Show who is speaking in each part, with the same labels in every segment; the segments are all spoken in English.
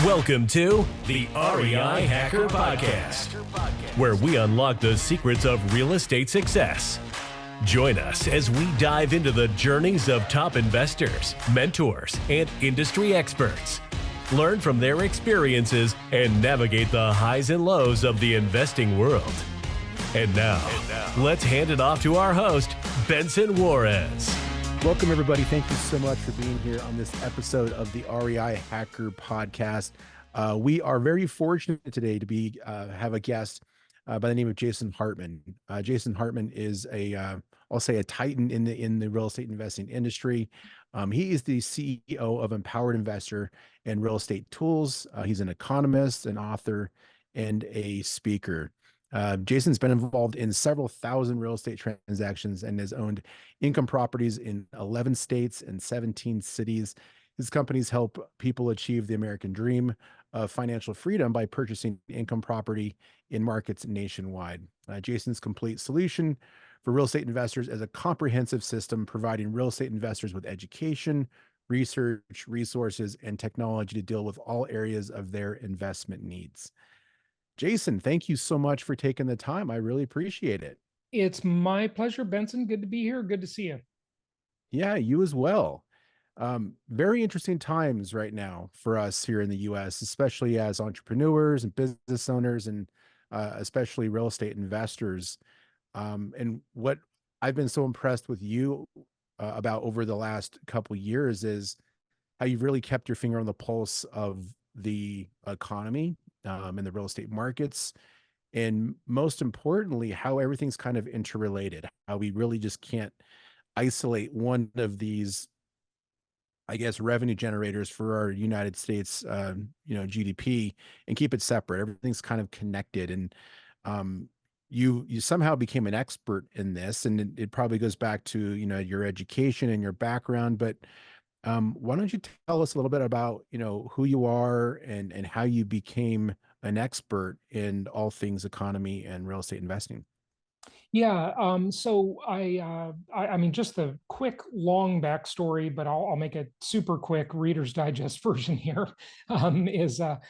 Speaker 1: Welcome to the REI Hacker Podcast, where we unlock the secrets of real estate success. Join us as we dive into the journeys of top investors, mentors, and industry experts. Learn from their experiences and navigate the highs and lows of the investing world. And now, let's hand it off to our host, Benson Juarez.
Speaker 2: Welcome, everybody. Thank you so much for being here on this episode of the REI Hacker Podcast. We are very fortunate today to have a guest by the name of Jason Hartman. Jason Hartman is I'll say a titan in the real estate investing industry. He is the CEO of Empowered Investor and Real Estate Tools. He's an economist, an author, and a speaker. Jason's been involved in several thousand real estate transactions and has owned income properties in 11 states and 17 cities. His companies help people achieve the American dream of financial freedom by purchasing income property in markets nationwide. Jason's complete solution for real estate investors is a comprehensive system providing real estate investors with education, research, resources, and technology to deal with all areas of their investment needs. Jason, thank you so much for taking the time. I really appreciate it.
Speaker 3: It's my pleasure, Benson. Good to be here. Good to see you.
Speaker 2: Yeah, you as well. Very interesting times right now for us here in the U.S., especially as entrepreneurs and business owners and especially real estate investors. And what I've been so impressed with you about over the last couple of years is how you've really kept your finger on the pulse of the economy in the real estate markets. And most importantly, how everything's kind of interrelated, how we really just can't isolate one of these, I guess, revenue generators for our United States, GDP and keep it separate. Everything's kind of connected. And you somehow became an expert in this, and it probably goes back to, your education and your background, but why don't you tell us a little bit about, who you are and how you became an expert in all things economy and real estate investing?
Speaker 3: Yeah. So I mean, just the quick, long backstory, but I'll make a super quick Reader's Digest version here. I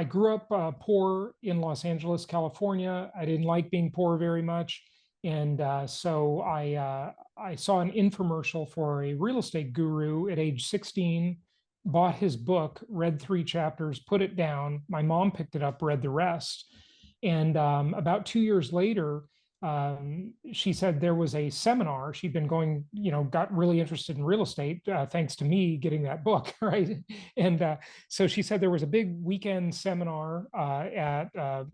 Speaker 3: grew up poor in Los Angeles, California. I didn't like being poor very much. And so I saw an infomercial for a real estate guru at age 16, bought his book, read 3 chapters, put it down. My mom picked it up, read the rest. And about 2 years later, she said there was a seminar. She'd been going, got really interested in real estate thanks to me getting that book, right? And so she said there was a big weekend seminar at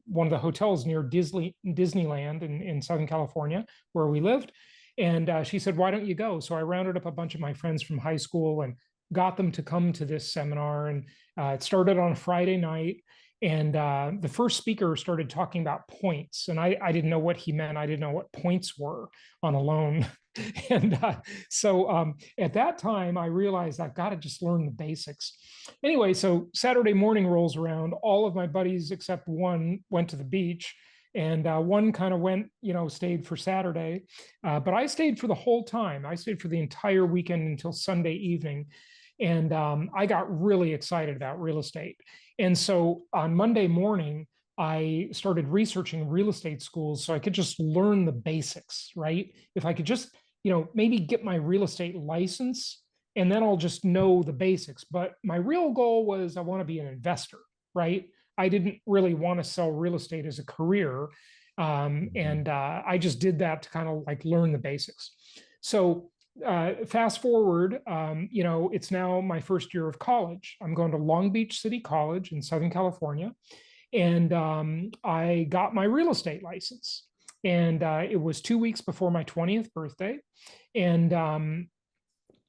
Speaker 3: one of the hotels near Disneyland in Southern California, where we lived. And she said, why don't you go? So I rounded up a bunch of my friends from high school and got them to come to this seminar. And it started on a Friday night. And the first speaker started talking about points. And I didn't know what he meant. I didn't know what points were on a loan. And so at that time, I realized I've got to just learn the basics. Anyway, so Saturday morning rolls around. All of my buddies except one went to the beach. And one kind of went, stayed for Saturday. But I stayed for the whole time. I stayed for the entire weekend until Sunday evening. And I got really excited about real estate. And so on Monday morning, I started researching real estate schools so I could just learn the basics, right? If I could just, maybe get my real estate license, and then I'll just know the basics. But my real goal was I want to be an investor, right? I didn't really want to sell real estate as a career. And I just did that to kind of like learn the basics. So fast forward, it's now my first year of college. I'm going to Long Beach City College in Southern California. And I got my real estate license. And it was 2 weeks before my 20th birthday. And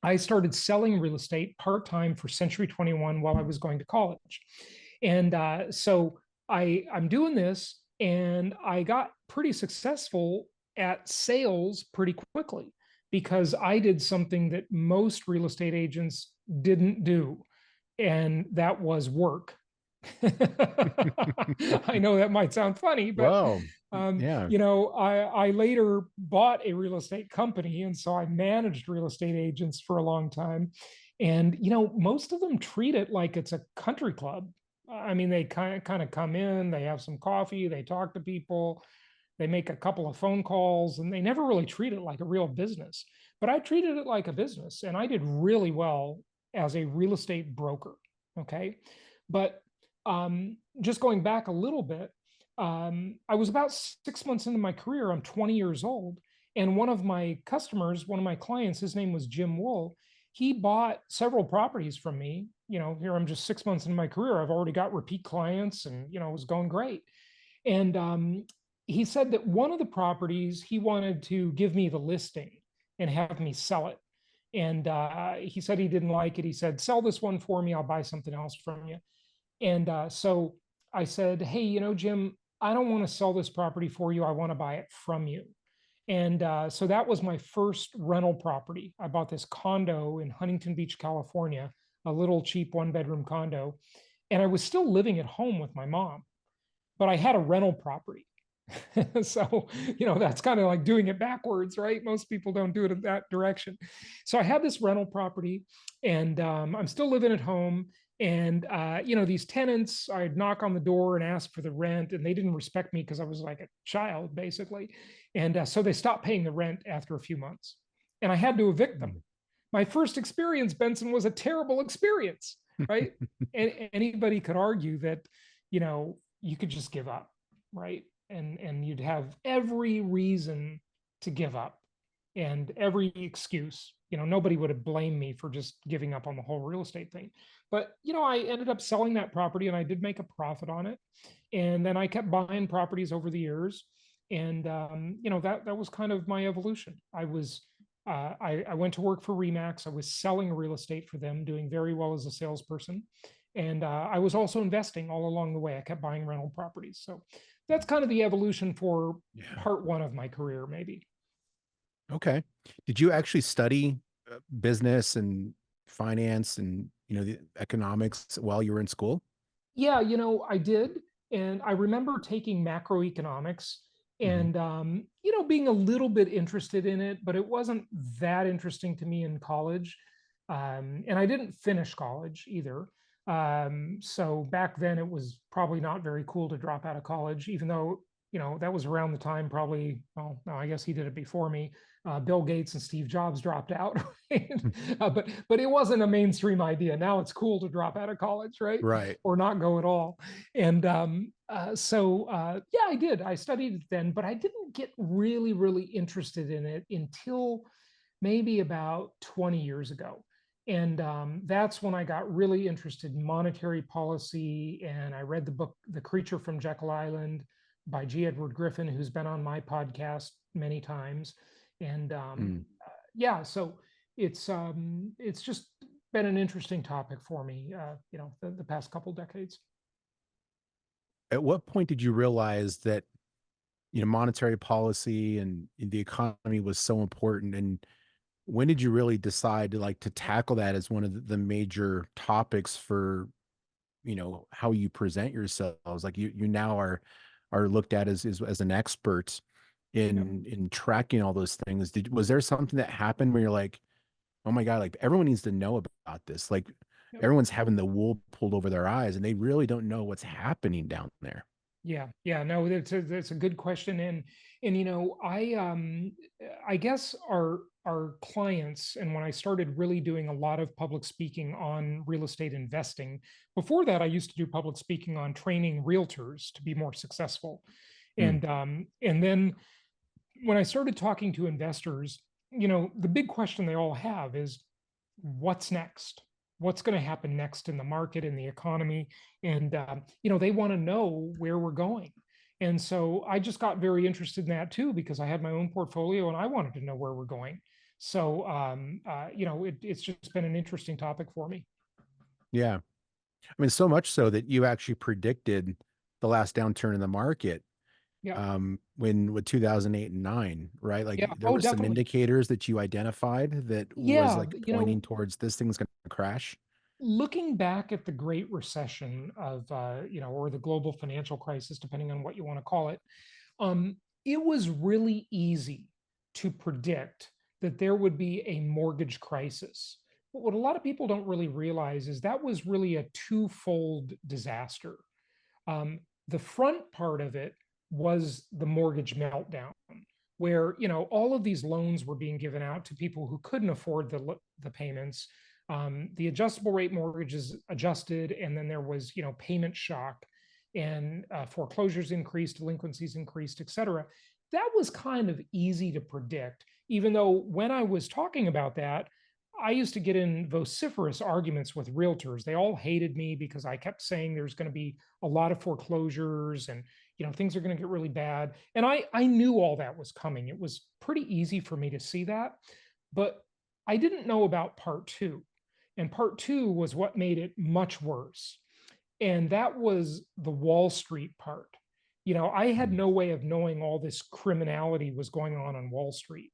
Speaker 3: I started selling real estate part-time for Century 21 while I was going to college. And so I'm doing this, and I got pretty successful at sales pretty quickly because I did something that most real estate agents didn't do, and that was work. I know that might sound funny, but
Speaker 2: Wow. Yeah.
Speaker 3: I later bought a real estate company, and so I managed real estate agents for a long time. And, you know, most of them treat it like it's a country club. I mean, they kind of come in, they have some coffee, they talk to people, they make a couple of phone calls, and they never really treat it like a real business. But I treated it like a business, and I did really well as a real estate broker. Okay. But just going back a little bit, I was about 6 months into my career. I'm 20 years old. And one of my customers, one of my clients, his name was Jim Wool. He bought several properties from me. You know, here I'm just 6 months into my career. I've already got repeat clients and, you know, it was going great. And he said that one of the properties he wanted to give me the listing and have me sell it. And he said he didn't like it. He said, sell this one for me. I'll buy something else from you. And so I said, hey, you know, Jim, I don't want to sell this property for you. I want to buy it from you. And so that was my first rental property. I bought this condo in Huntington Beach, California, a little cheap 1-bedroom condo. And I was still living at home with my mom, but I had a rental property. So, you know, that's kind of like doing it backwards, right? Most people don't do it in that direction. So I had this rental property, and I'm still living at home. And, you know, these tenants, I'd knock on the door and ask for the rent, and they didn't respect me because I was like a child, basically. And so they stopped paying the rent after a few months, and I had to evict them. My first experience, Benson, was a terrible experience, right? And anybody could argue that, you know, you could just give up, right? And you'd have every reason to give up and every excuse. You know, nobody would have blamed me for just giving up on the whole real estate thing. But, you know, I ended up selling that property and I did make a profit on it. And then I kept buying properties over the years. And, you know, that was kind of my evolution. I went to work for Remax. I was selling real estate for them, doing very well as a salesperson. And I was also investing all along the way. I kept buying rental properties. So that's kind of the evolution for part one of my career, maybe.
Speaker 2: Okay. Did you actually study business and finance and, you know, the economics while you were in school?
Speaker 3: Yeah, you know, I did. And I remember taking macroeconomics and, you know, being a little bit interested in it, but it wasn't that interesting to me in college. And I didn't finish college either. So back then it was probably not very cool to drop out of college, even though, you know, that was around the time probably, well, no, I guess he did it before me. Bill Gates and Steve Jobs dropped out, right? But it wasn't a mainstream idea. Now it's cool to drop out of college, right?
Speaker 2: Right.
Speaker 3: Or not go at all. And yeah, I did. I studied it then, but I didn't get really, really interested in it until maybe about 20 years ago. And that's when I got really interested in monetary policy. And I read the book, The Creature from Jekyll Island by G. Edward Griffin, who's been on my podcast many times. And yeah, so it's just been an interesting topic for me, you know, the past couple decades.
Speaker 2: At what point did you realize that, you know, monetary policy and the economy was so important? And when did you really decide to like to tackle that as one of the major topics for, you know, how you present yourselves? Like you now are looked at as an expert in tracking all those things. Was there something that happened where you're like, oh my God, like everyone needs to know about this. Like everyone's having the wool pulled over their eyes and they really don't know what's happening down there.
Speaker 3: Yeah, no, that's a good question. And, you know, I guess our clients, and when I started really doing a lot of public speaking on real estate investing, before that, I used to do public speaking on training realtors to be more successful. And then when I started talking to investors, you know, the big question they all have is what's next? What's going to happen next in the market, in the economy? And, you know, they want to know where we're going. And so I just got very interested in that too, because I had my own portfolio and I wanted to know where we're going. So, you know, it's just been an interesting topic for me.
Speaker 2: Yeah. I mean, so much so that you actually predicted the last downturn in the market
Speaker 3: Yeah.
Speaker 2: when with 2008 and 9, right? Like
Speaker 3: Yeah.
Speaker 2: there
Speaker 3: Oh,
Speaker 2: were some
Speaker 3: definitely.
Speaker 2: indicators that you identified that was
Speaker 3: Yeah.
Speaker 2: like
Speaker 3: You know,
Speaker 2: pointing towards this thing's going to crash.
Speaker 3: looking back at the Great Recession of, you know, or the global financial crisis, depending on what you want to call it, it was really easy to predict that there would be a mortgage crisis what a lot of people don't really realize is that was really a twofold disaster. The front part of it was the mortgage meltdown, where all of these loans were being given out to people who couldn't afford the payments. The adjustable rate mortgages adjusted, and then there was payment shock, and foreclosures increased, delinquencies increased, et cetera. That was kind of easy to predict, even though when I was talking about that, I used to get in vociferous arguments with realtors. They all hated me because I kept saying there's going to be a lot of foreclosures and things are going to get really bad. And I knew all that was coming. It was pretty easy for me to see that, but I didn't know about part two. And part two was what made it much worse. And that was the Wall Street part. I had no way of knowing all this criminality was going on Wall Street.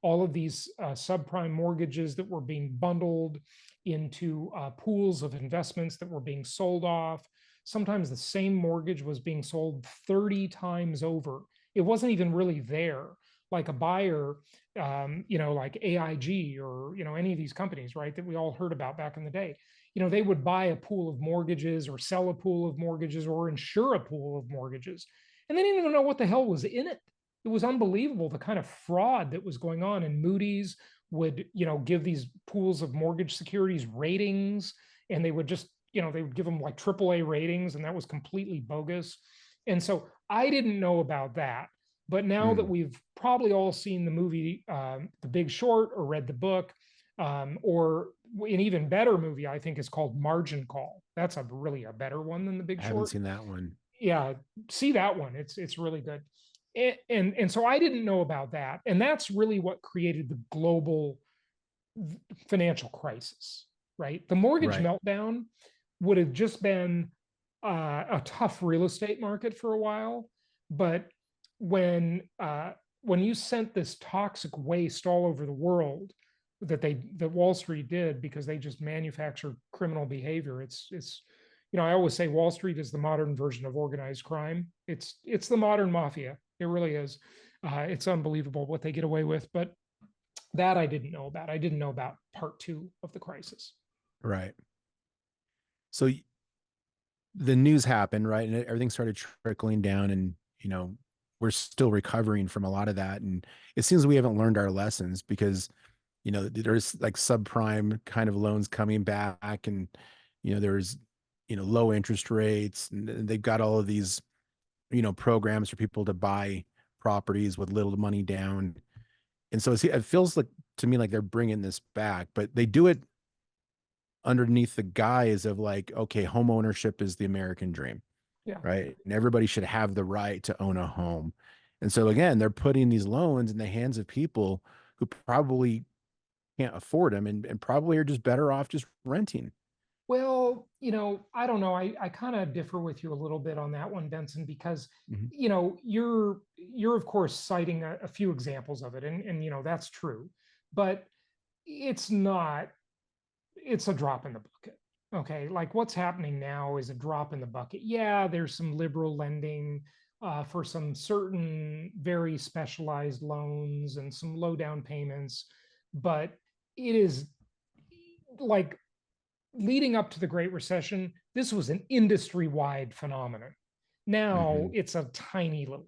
Speaker 3: All of these subprime mortgages that were being bundled into pools of investments that were being sold off. Sometimes the same mortgage was being sold 30 times over. It wasn't even really there. Like a buyer, like AIG or, any of these companies, right, that we all heard about back in the day, they would buy a pool of mortgages or sell a pool of mortgages or insure a pool of mortgages. And they didn't even know what the hell was in it. It was unbelievable, the kind of fraud that was going on. And Moody's would, give these pools of mortgage securities ratings, and they would just, they would give them like AAA ratings, and that was completely bogus. And so I didn't know about that. But now that we've probably all seen the movie, The Big Short, or read the book, or an even better movie, I think, is called Margin Call. That's really a better one than The Big Short.
Speaker 2: I haven't seen that one.
Speaker 3: Yeah, see that one. It's really good. And so I didn't know about that. And that's really what created the global financial crisis, right? The mortgage meltdown would have just been a tough real estate market for a while. But when you sent this toxic waste all over the world that Wall Street did because they just manufactured criminal behavior, it's I always say Wall Street is the modern version of organized crime. It's the modern mafia. It really is. It's unbelievable what they get away with. But that I didn't know about. I didn't know about part two of the crisis.
Speaker 2: Right. So the news happened, right? And everything started trickling down, and, we're still recovering from a lot of that. And it seems we haven't learned our lessons because, there's like subprime kind of loans coming back, and, there's, low interest rates, and they've got all of these, programs for people to buy properties with little money down. And so it feels like to me like they're bringing this back, but they do it underneath the guise of like, okay, home ownership is the American dream.
Speaker 3: Yeah.
Speaker 2: Right. And everybody should have the right to own a home. And so again, they're putting these loans in the hands of people who probably can't afford them and probably are just better off just renting.
Speaker 3: Well, I don't know. I kind of differ with you a little bit on that one, Benson, because, you're of course citing a few examples of it, and that's true, but it's a drop in the bucket. Okay. Like what's happening now is a drop in the bucket. Yeah. There's some liberal lending for some certain very specialized loans and some low down payments, but it is like, leading up to the Great Recession, this was an industry-wide phenomenon. Now it's a tiny little,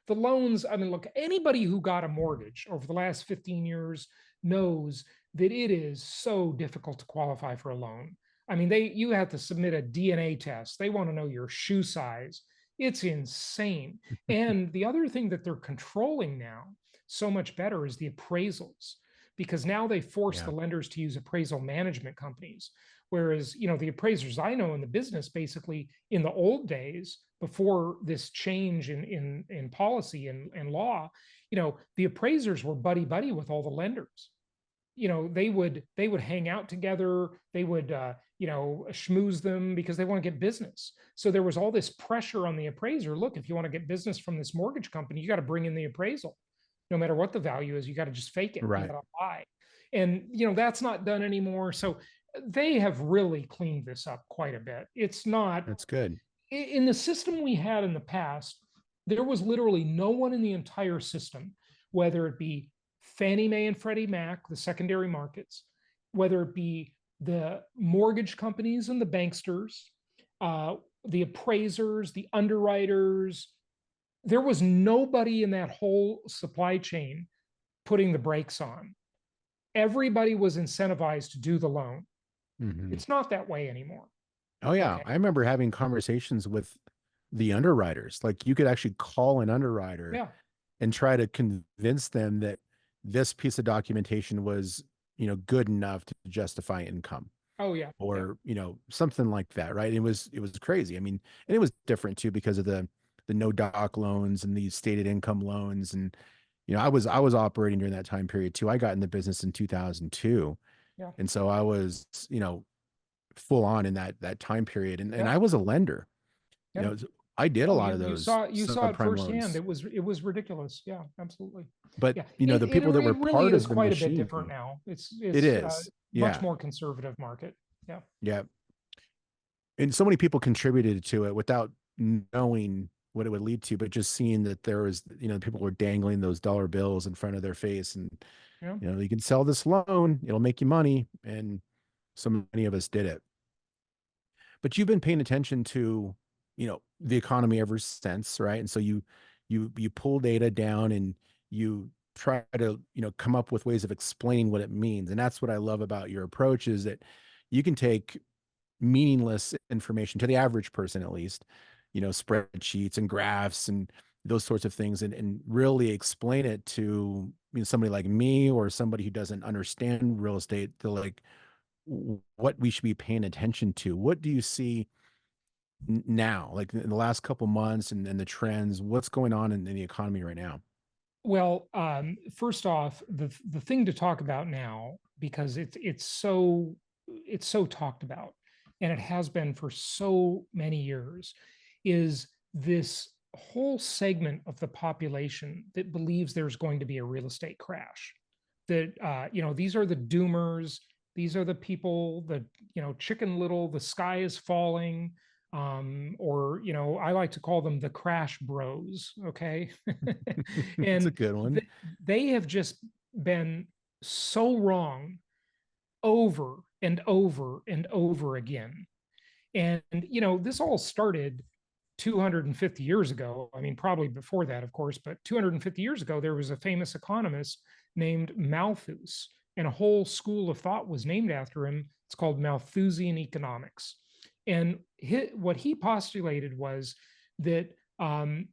Speaker 3: the loans, look, anybody who got a mortgage over the last 15 years knows that it is so difficult to qualify for a loan. You have to submit a DNA test. They want to know your shoe size. It's insane. And the other thing that they're controlling now so much better is the appraisals, because now they force the lenders to use appraisal management companies. Whereas, the appraisers I know in the business, basically in the old days, before this change in policy and law, the appraisers were buddy with all the lenders. They would hang out together. They would, schmooze them because they want to get business. So there was all this pressure on the appraiser. Look, if you want to get business from this mortgage company, you got to bring in the appraisal. No matter what the value is, you got to just fake it.
Speaker 2: Right.
Speaker 3: You got to lie. And, that's not done anymore. So they have really cleaned this up quite a bit. It's not.
Speaker 2: That's good.
Speaker 3: In the system we had in the past, there was literally no one in the entire system, whether it be Fannie Mae and Freddie Mac, the secondary markets, whether it be the mortgage companies and the banksters, the appraisers, the underwriters. There was nobody in that whole supply chain putting the brakes on. Everybody was incentivized to do the loan.
Speaker 2: Mhm.
Speaker 3: It's not that way anymore.
Speaker 2: Oh yeah.
Speaker 3: Okay.
Speaker 2: I remember having conversations with the underwriters. Like you could actually call an underwriter
Speaker 3: Yeah.
Speaker 2: and try to convince them that this piece of documentation was, good enough to justify income
Speaker 3: Oh yeah. Yeah.
Speaker 2: or, something like that. Right. It was crazy. I mean, and it was different too because of the no doc loans and the stated income loans. And, I was operating during that time period too. I got in the business in 2002.
Speaker 3: Yeah.
Speaker 2: And so I was, full on in that time period. And
Speaker 3: Yeah.
Speaker 2: I was a lender,
Speaker 3: Yeah.
Speaker 2: I did a
Speaker 3: Oh,
Speaker 2: lot of
Speaker 3: you
Speaker 2: those
Speaker 3: saw it
Speaker 2: subprime
Speaker 3: firsthand.
Speaker 2: loans,
Speaker 3: It was ridiculous. Yeah, absolutely.
Speaker 2: but
Speaker 3: Yeah,
Speaker 2: the people that were
Speaker 3: it really
Speaker 2: part
Speaker 3: is
Speaker 2: of the
Speaker 3: quite a bit different
Speaker 2: machine,
Speaker 3: now.
Speaker 2: it
Speaker 3: It's
Speaker 2: is.
Speaker 3: much
Speaker 2: Yeah.
Speaker 3: more conservative market. Yeah.
Speaker 2: Yeah. And so many people contributed to it without knowing what it would lead to, but just seeing that there was, people were dangling those dollar bills in front of their face and,
Speaker 3: Yeah.
Speaker 2: you can sell this loan, it'll make you money. And so many of us did it. But you've been paying attention to, the economy ever since, right? And so you pull data down and you try to, come up with ways of explaining what it means. And that's what I love about your approach is that you can take meaningless information to the average person, at least, spreadsheets and graphs and those sorts of things, and really explain it to somebody like me or somebody who doesn't understand real estate to like what we should be paying attention to. What do you see now, like in the last couple months and the trends? What's going on in the economy right now?
Speaker 3: Well, first off, the thing to talk about now, because it's so talked about, and it has been for so many years, is this whole segment of the population that believes there's going to be a real estate crash. That these are the doomers. These are the people that Chicken Little, the sky is falling. Or I like to call them the crash bros. Okay.
Speaker 2: It's a
Speaker 3: And
Speaker 2: good one.
Speaker 3: they have just been so wrong over and over and over again. And this all started 250 years ago. I mean, probably before that, of course, but 250 years ago, there was a famous economist named Malthus, and a whole school of thought was named after him. It's called Malthusian economics. And what he postulated was that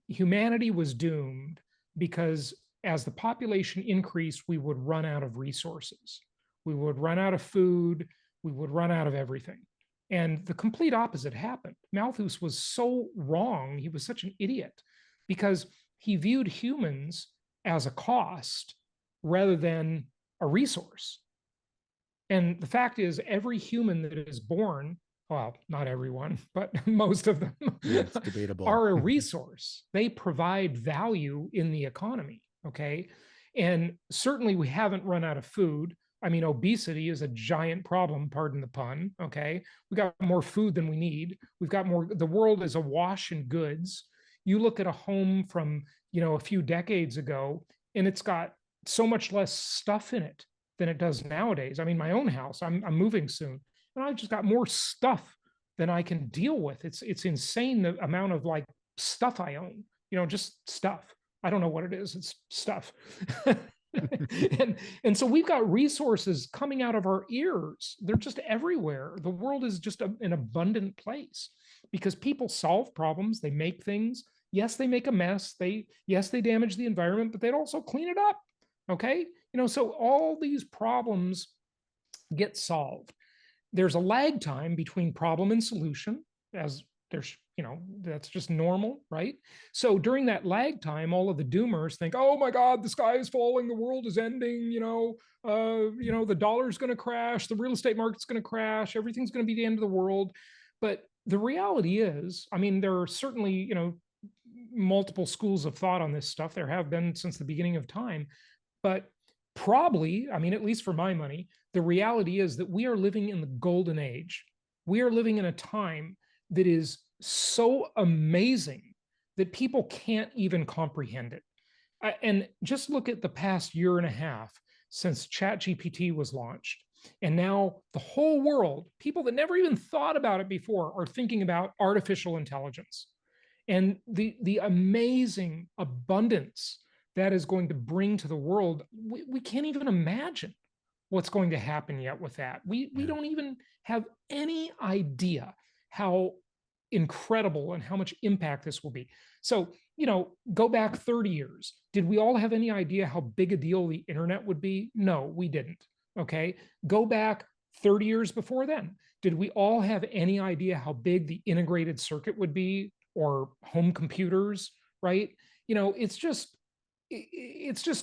Speaker 3: humanity was doomed because as the population increased, we would run out of resources. We would run out of food. We would run out of everything. And the complete opposite happened. Malthus was so wrong. He was such an idiot because he viewed humans as a cost rather than a resource. And the fact is, every human that is born, well, not everyone, but most of them
Speaker 2: Yeah, it's debatable.
Speaker 3: are a resource. They provide value in the economy. Okay. And certainly we haven't run out of food. I mean, obesity is a giant problem, pardon the pun. Okay. We got more food than we need. We've got more, the world is awash in goods. You look at a home from, a few decades ago, and it's got so much less stuff in it than it does nowadays. I mean, my own house, I'm moving soon, and I've just got more stuff than I can deal with. It's insane the amount of like stuff I own, just stuff. I don't know what it is. It's stuff. and so we've got resources coming out of our ears. They're just everywhere. The world is just an abundant place because people solve problems. They make things. Yes, they make a mess. They damage the environment, but they'd also clean it up. Okay. So all these problems get solved. There's a lag time between problem and solution, as there's, that's just normal, right? So during that lag time, all of the doomers think, oh my God, the sky is falling, the world is ending, the dollar's going to crash, the real estate market's going to crash, everything's going to be the end of the world. But the reality is, I mean, there are certainly, multiple schools of thought on this stuff. There have been since the beginning of time, but probably, I mean, at least for my money, the reality is that we are living in the golden age. We are living in a time that is so amazing that people can't even comprehend it. And just look at the past year and a half since ChatGPT was launched. And now the whole world, people that never even thought about it before, are thinking about artificial intelligence and the amazing abundance that is going to bring to the world. We can't even imagine what's going to happen yet with that. We don't even have any idea how incredible and how much impact this will be. So, go back 30 years. Did we all have any idea how big a deal the internet would be? No, we didn't. Okay. Go back 30 years before then. Did we all have any idea how big the integrated circuit would be, or home computers? Right. It's just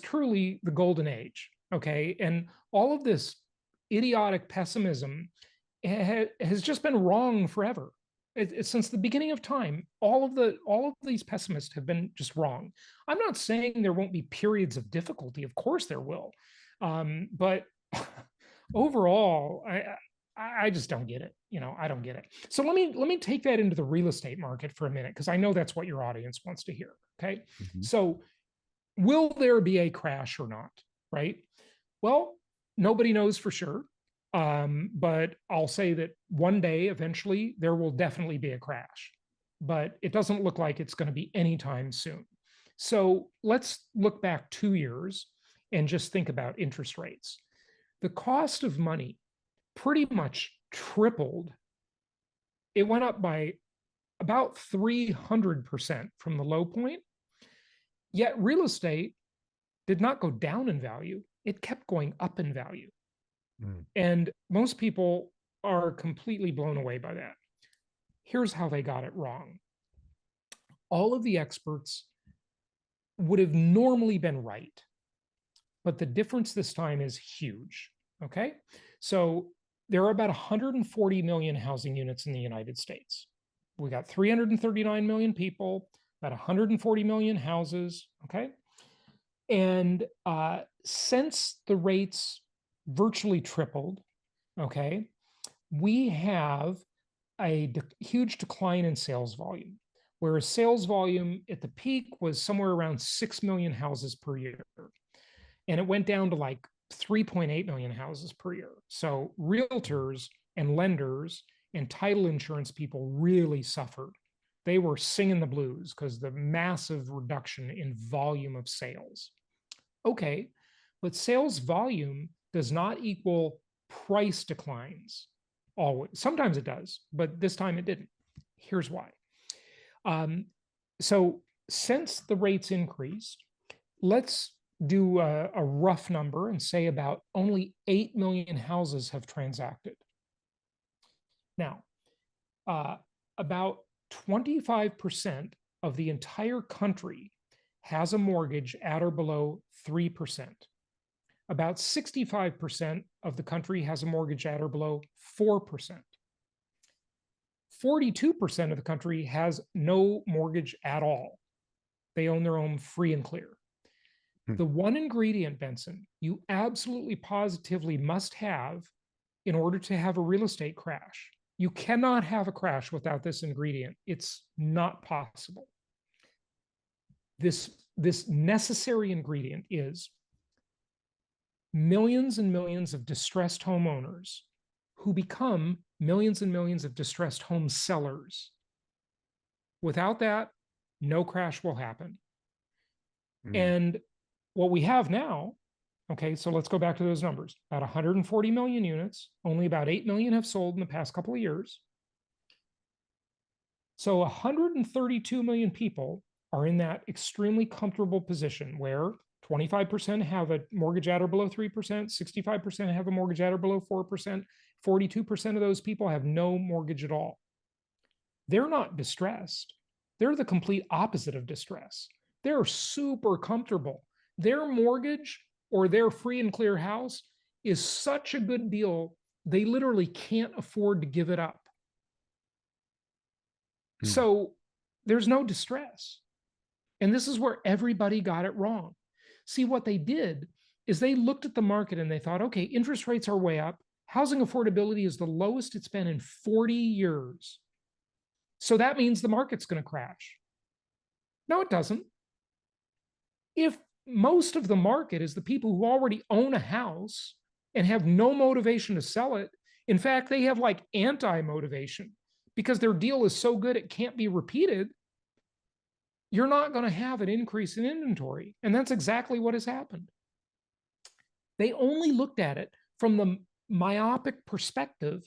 Speaker 3: truly the golden age. Okay. And all of this idiotic pessimism has just been wrong forever. Since the beginning of time, all of these pessimists have been just wrong. I'm not saying there won't be periods of difficulty. Of course there will. But overall, I just don't get it. I don't get it. So let me take that into the real estate market for a minute, because I know that's what your audience wants to hear. Okay. Mm-hmm. So will there be a crash or not? Right. Well, nobody knows for sure. But I'll say that one day, eventually, there will definitely be a crash, but it doesn't look like it's going to be anytime soon. So let's look back 2 years and just think about interest rates. The cost of money pretty much tripled. It went up by about 300% from the low point, yet real estate did not go down in value. It kept going up in value. And most people are completely blown away by that. Here's how they got it wrong. All of the experts would have normally been right, but the difference this time is huge. Okay. So there are about 140 million housing units in the United States. We got 339 million people, about 140 million houses. Okay. And since the rates virtually tripled, okay, we have a huge decline in sales volume, whereas sales volume at the peak was somewhere around 6 million houses per year. And it went down to like 3.8 million houses per year. So realtors and lenders and title insurance people really suffered. They were singing the blues because the massive reduction in volume of sales. Okay, but sales volume does not equal price declines always. Sometimes it does, but this time it didn't. Here's why. So since the rates increased, let's do a rough number and say about only 8 million houses have transacted. Now, about 25% of the entire country has a mortgage at or below 3%. About 65% of the country has a mortgage at or below 4%. 42% of the country has no mortgage at all. They own their home free and clear. The one ingredient, Benson, you absolutely positively must have in order to have a real estate crash. You cannot have a crash without this ingredient. It's not possible. This necessary ingredient is millions and millions of distressed homeowners who become millions and millions of distressed home sellers. Without that, no crash will happen. And what we have now, okay, so let's go back to those numbers. About 140 million units, only about 8 million have sold in the past couple of years. So 132 million people are in that extremely comfortable position where 25% have a mortgage at or below 3%, 65% have a mortgage at or below 4%, 42% of those people have no mortgage at all. They're not distressed. They're the complete opposite of distress. They're super comfortable. Their mortgage or their free and clear house is such a good deal, they literally can't afford to give it up. So there's no distress. And this is where everybody got it wrong. See, what they did is they looked at the market and they thought, okay, interest rates are way up. Housing affordability is the lowest it's been in 40 years. So that means the market's going to crash. No, it doesn't. If most of the market is the people who already own a house and have no motivation to sell it. In fact, they have like anti-motivation because their deal is so good it can't be repeated. You're not going to have an increase in inventory. And that's exactly what has happened. They only looked at it from the myopic perspective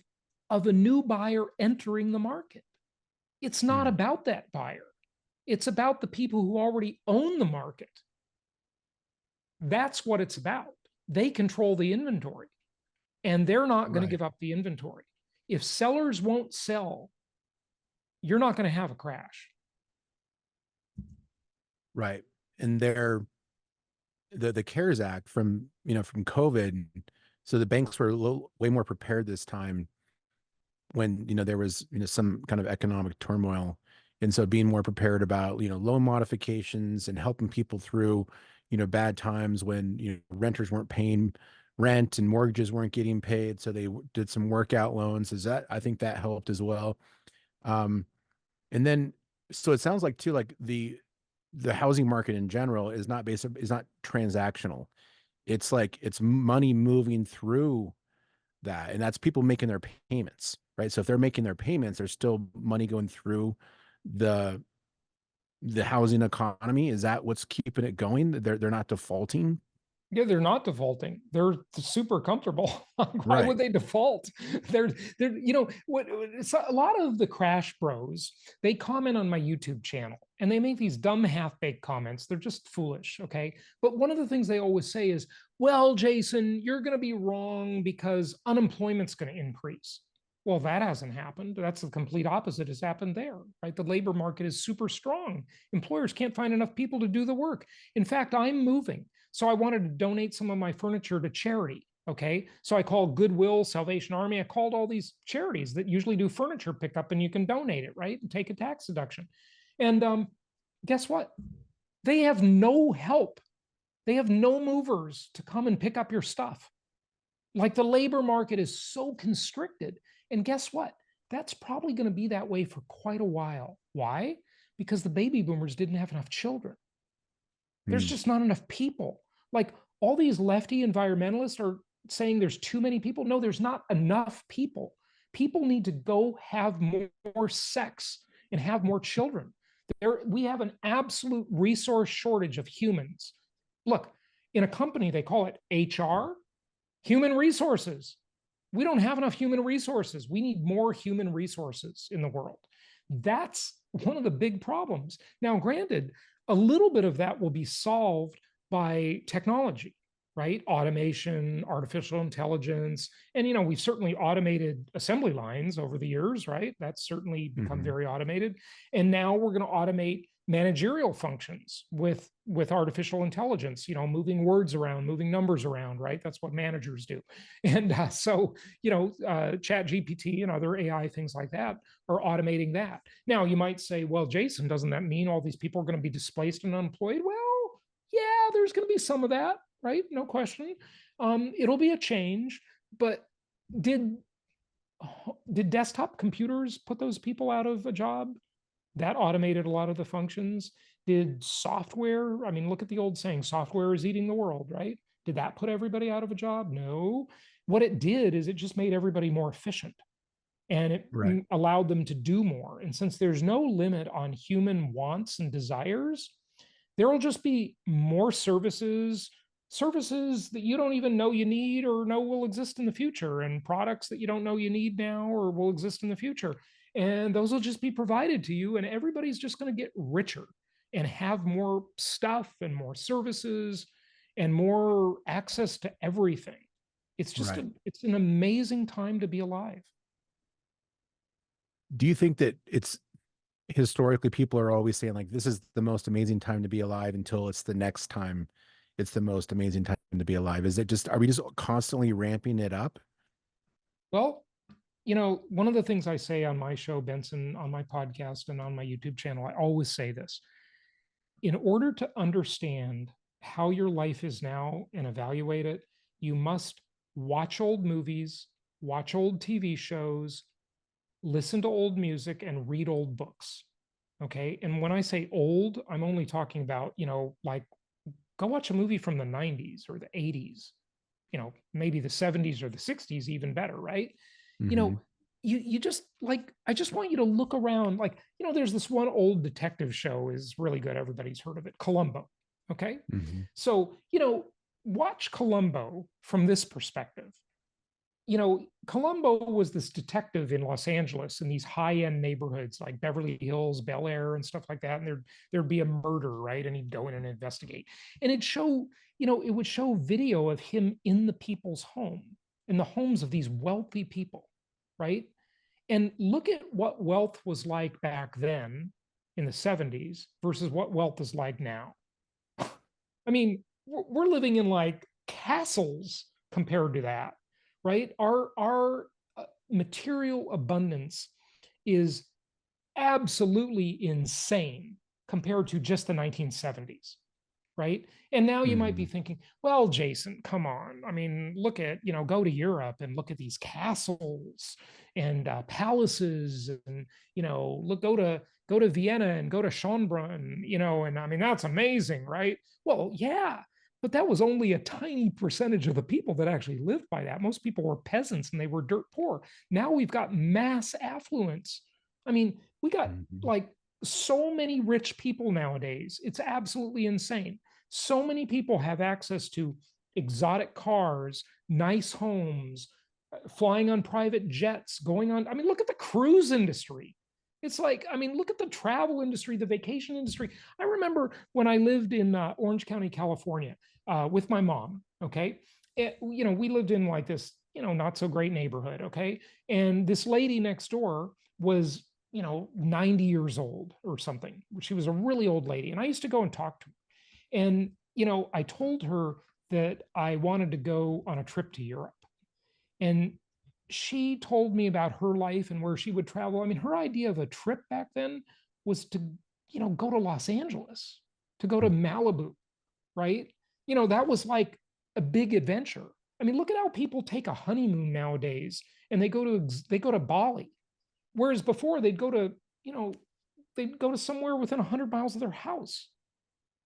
Speaker 3: of a new buyer entering the market. It's not about that buyer. It's about the people who already own the market. That's what it's about. They control the inventory, and they're not going to give up the inventory. If sellers won't sell, you're not going to have a crash.
Speaker 2: Right. And the CARES Act from COVID, so the banks were way more prepared this time when, there was, some kind of economic turmoil. And so being more prepared about, loan modifications and helping people through, bad times when, renters weren't paying rent and mortgages weren't getting paid. So they did some workout loans. I think that helped as well. And then, so it sounds like too, like the housing market in general is not transactional. It's like, it's money moving through that. And that's people making their payments, right? So if they're making their payments, there's still money going through the housing economy. Is that what's keeping it going? They're not defaulting.
Speaker 3: Yeah, they're not defaulting. They're super comfortable. Why would they default? They're it's a lot of the crash bros, they comment on my YouTube channel and they make these dumb half-baked comments. They're just foolish, okay? But one of the things they always say is, well, Jason, you're going to be wrong because unemployment's going to increase. Well, that hasn't happened. That's the complete opposite has happened there, right? The labor market is super strong. Employers can't find enough people to do the work. In fact, I'm moving. So I wanted to donate some of my furniture to charity. Okay. So I called Goodwill, Salvation Army. I called all these charities that usually do furniture pickup and you can donate it, right? And take a tax deduction. And guess what? They have no help. They have no movers to come and pick up your stuff. Like the labor market is so constricted. And guess what? That's probably going to be that way for quite a while. Why? Because the baby boomers didn't have enough children. There's just not enough people. Like all these lefty environmentalists are saying there's too many people. No, there's not enough people. People need to go have more sex and have more children. We have an absolute resource shortage of humans. Look, in a company, they call it HR, human resources. We don't have enough human resources. We need more human resources in the world. That's one of the big problems. Now, granted, a little bit of that will be solved by technology, right? Automation, artificial intelligence. And, we've certainly automated assembly lines over the years, right? That's certainly become very automated. And now we're going to automate managerial functions with artificial intelligence, moving words around, moving numbers around, right? That's what managers do. And so, Chat GPT and other AI things like that are automating that. Now you might say, well, Jason, doesn't that mean all these people are going to be displaced and unemployed? Well, yeah, there's going to be some of that, right? No question. It'll be a change, but did desktop computers put those people out of a job? That automated a lot of the functions. Did software, look at the old saying, software is eating the world, right? Did that put everybody out of a job? No. What it did is it just made everybody more efficient and it allowed them to do more. And since there's no limit on human wants and desires, there will just be more services that you don't even know you need or know will exist in the future, and products that you don't know you need now or will exist in the future. And those will just be provided to you, and everybody's just going to get richer and have more stuff and more services and more access to everything. It's just it's an amazing time to be alive.
Speaker 2: Do you think that it's historically people are always saying like this is the most amazing time to be alive until it's the next time it's the most amazing time to be alive? Are we just constantly ramping it up?
Speaker 3: Well, one of the things I say on my show, Benson, on my podcast and on my YouTube channel, I always say this. In order to understand how your life is now and evaluate it, you must watch old movies, watch old TV shows, listen to old music, and read old books. Okay. And when I say old, I'm only talking about, like go watch a movie from the 90s or the 80s. maybe the 70s or the 60s, even better, right?
Speaker 2: Mm-hmm.
Speaker 3: You just like, I just want you to look around. Like, there's this one old detective show is really good. Everybody's heard of it, Columbo. Okay.
Speaker 2: Mm-hmm.
Speaker 3: So, watch Columbo from this perspective. Columbo was this detective in Los Angeles in these high-end neighborhoods like Beverly Hills, Bel Air, and stuff like that. And there'd be a murder, right? And he'd go in and investigate. And it would show video of him in the people's home, in the homes of these wealthy people, right? And look at what wealth was like back then in the 70s versus what wealth is like now. I mean, we're living in like castles compared to that, right? Our material abundance is absolutely insane compared to just the 1970s, right? And now you might be thinking, well, Jason, come on. I mean, look at, go to Europe and look at these castles and palaces, and go to Vienna and go to Schönbrunn, and I mean, that's amazing, right? Well, yeah, but that was only a tiny percentage of the people that actually lived by that. Most people were peasants and they were dirt poor. Now we've got mass affluence. I mean, we got like so many rich people nowadays. It's absolutely insane. So many people have access to exotic cars, nice homes, flying on private jets, going on. I mean, look at the cruise industry. It's like, I mean, look at the travel industry, the vacation industry. I remember when I lived in Orange County, California, with my mom. Okay. We lived in like this, not so great neighborhood. Okay. And this lady next door was, 90 years old or something. She was a really old lady. And I used to go and talk to her. And, I told her that I wanted to go on a trip to Europe. And she told me about her life and where she would travel. I mean, her idea of a trip back then was to, go to Los Angeles, to go to Malibu, right? That was like a big adventure. I mean, look at how people take a honeymoon nowadays and they go to Bali. Whereas before they'd go to somewhere within 100 miles of their house.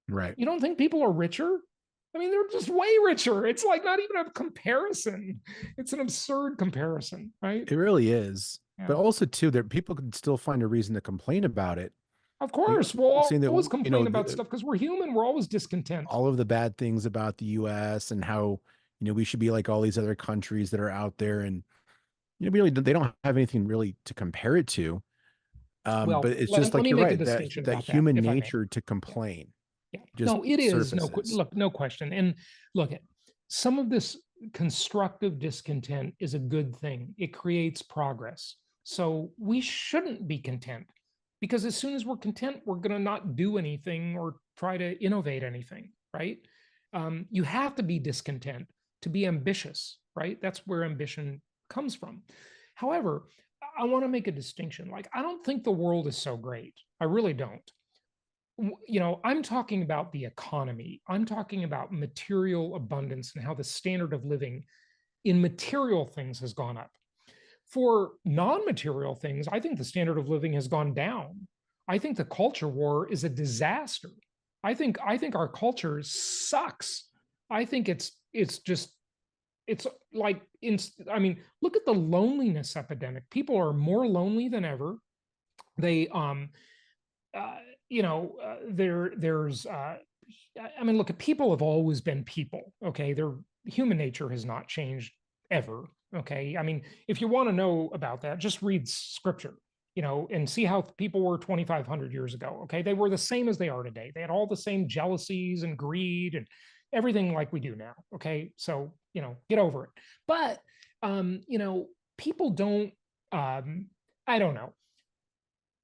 Speaker 2: Right.
Speaker 3: You don't think people are richer? I mean, they're just way richer. It's like not even a comparison. It's an absurd comparison, right?
Speaker 2: It really is.
Speaker 3: Yeah.
Speaker 2: But also too, that people can still find a reason to complain about it.
Speaker 3: Of course, we'll always complain about
Speaker 2: the,
Speaker 3: stuff because we're human. We're always discontent.
Speaker 2: All of the bad things about the U.S. and how, we should be like all these other countries that are out there, and really they don't have anything really to compare it to. But it's just like you're right, that human nature to complain.
Speaker 3: Yeah. No, it is no question. And look, some of this constructive discontent is a good thing. It creates progress. So we shouldn't be content, because as soon as we're content, we're going to not do anything or try to innovate anything, right? You have to be discontent to be ambitious, right? That's where ambition comes from. However, I want to make a distinction. Like, I don't think the world is so great. I really don't. I'm talking about the economy. I'm talking about material abundance and how the standard of living in material things has gone up. For non-material things, I think the standard of living has gone down. I think the culture war is a disaster. I think our culture sucks. I think it's like, I mean, look at the loneliness epidemic. People are more lonely than ever. They, there's, I mean, look, people have always been people. Okay. Human nature has not changed ever. Okay. I mean, if you want to know about that, just read scripture, and see how people were 2,500 years ago. Okay. They were the same as they are today. They had all the same jealousies and greed and everything like we do now. Okay. So, get over it. But, people don't, I don't know.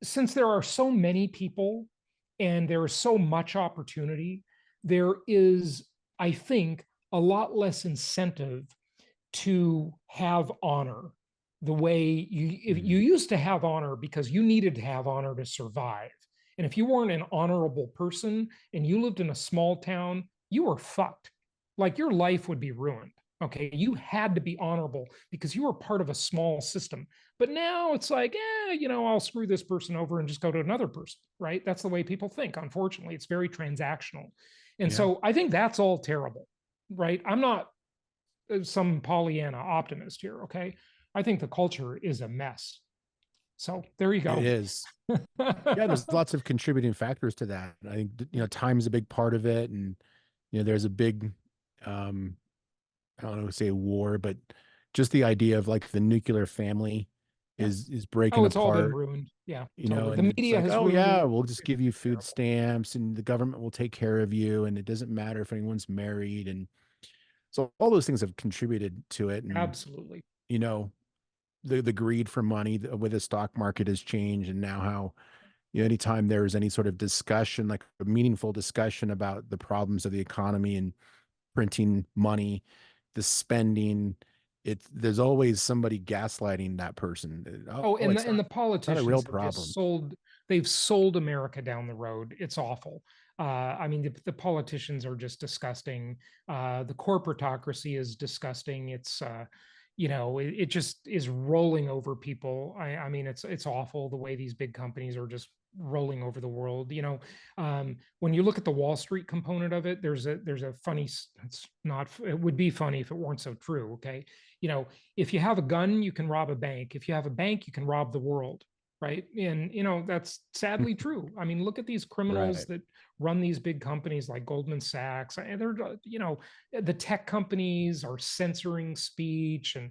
Speaker 3: Since there are so many people and there is so much opportunity, there is, I think, a lot less incentive to have honor the way you used to have honor, because you needed to have honor to survive. And if you weren't an honorable person and you lived in a small town, you were fucked. Like, your life would be ruined. Okay. You had to be honorable because you were part of a small system. But now it's like, I'll screw this person over and just go to another person, right? That's the way people think. Unfortunately, it's very transactional. And so I think that's all terrible, right? I'm not some Pollyanna optimist here. Okay. I think the culture is a mess. So there you
Speaker 2: It
Speaker 3: go.
Speaker 2: is. Yeah, there's lots of contributing factors to that. I think, time is a big part of it. And, there's a big, um, I don't know, say war, but just the idea of like the nuclear family
Speaker 3: Yeah.
Speaker 2: is breaking
Speaker 3: Oh, it's all been
Speaker 2: apart,
Speaker 3: ruined. Yeah, totally.
Speaker 2: and
Speaker 3: The
Speaker 2: it's
Speaker 3: media
Speaker 2: like,
Speaker 3: has
Speaker 2: oh
Speaker 3: ruined
Speaker 2: yeah,
Speaker 3: it.
Speaker 2: we'll just give you food
Speaker 3: Terrible.
Speaker 2: stamps and the government will take care of you. And it doesn't matter if anyone's married. And so all those things have contributed to it. And,
Speaker 3: Absolutely.
Speaker 2: you know, the greed for money with the stock market has changed. And now how, anytime there's any sort of discussion, like a meaningful discussion about the problems of the economy and printing money, the spending, there's always somebody gaslighting that person.
Speaker 3: Oh,
Speaker 2: Oh,
Speaker 3: and
Speaker 2: it's
Speaker 3: the
Speaker 2: not a real
Speaker 3: politicians have
Speaker 2: problem.
Speaker 3: just they've sold America down the road. It's awful. I mean, the politicians are just disgusting. The corporatocracy is disgusting. It's it just is rolling over people. I mean, it's awful the way these big companies are just rolling over the world. When you look at the Wall Street component of it, there's a funny. It's not. It would be funny if it weren't so true. Okay, if you have a gun, you can rob a bank. If you have a bank, you can rob the world, right? And that's sadly true. I mean, look at these criminals
Speaker 2: Right.
Speaker 3: that run these big companies like Goldman Sachs. And they're, the tech companies are censoring speech, and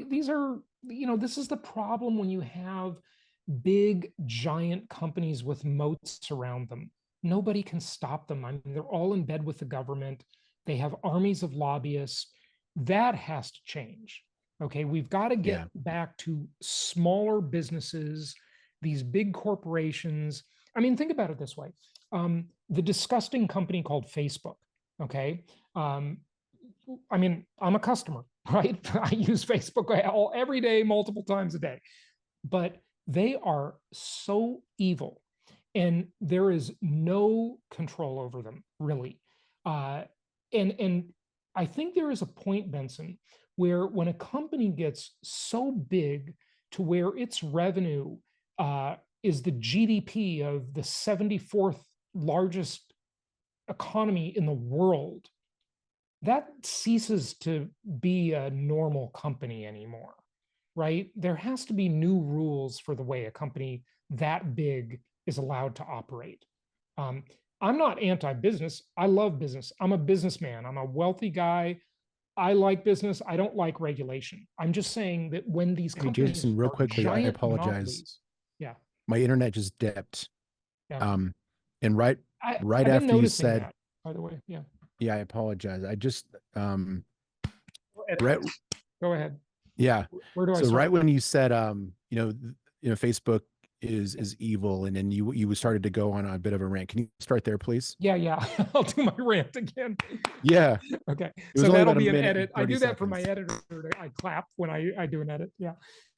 Speaker 3: these are, this is the problem when you have big giant companies with moats around them. Nobody can stop them. I mean, they're all in bed with the government. They have armies of lobbyists. That has to change. Okay, we've got to get
Speaker 2: Yeah.
Speaker 3: back to smaller businesses, these big corporations. I mean, think about it this way. The disgusting company called Facebook. Okay. I mean, I'm a customer, right? I use Facebook every day, multiple times a day, but they are so evil and there is no control over them, really. And I think there is a point, Benson, where when a company gets so big to where its revenue is the GDP of the 74th largest economy in the world, that ceases to be a normal company anymore, right? There has to be new rules for the way a company that big is allowed to operate. I'm not anti-business. I love business. I'm a businessman. I'm a wealthy guy. I like business. I don't like regulation. I'm just saying that when these
Speaker 2: Hey,
Speaker 3: companies
Speaker 2: Jason, real
Speaker 3: are
Speaker 2: quickly, I
Speaker 3: giant
Speaker 2: apologize.
Speaker 3: monopolies, yeah,
Speaker 2: My internet just dipped.
Speaker 3: yeah.
Speaker 2: And right
Speaker 3: I've been
Speaker 2: after you
Speaker 3: noticing
Speaker 2: said,
Speaker 3: that, by the way. Yeah.
Speaker 2: yeah, I apologize. I just,
Speaker 3: Ed,
Speaker 2: right,
Speaker 3: go ahead.
Speaker 2: yeah.
Speaker 3: Where do I
Speaker 2: So right
Speaker 3: start?
Speaker 2: when you said, Facebook is evil, and then you started to go on a bit of a rant. Can you start there, please?
Speaker 3: Yeah. I'll do my rant again.
Speaker 2: Yeah.
Speaker 3: Okay.
Speaker 2: It was
Speaker 3: So
Speaker 2: only
Speaker 3: that'll
Speaker 2: about a
Speaker 3: be an
Speaker 2: minute and
Speaker 3: edit. I
Speaker 2: 30
Speaker 3: do that for my
Speaker 2: seconds.
Speaker 3: editor. I clap when I do an edit. Yeah.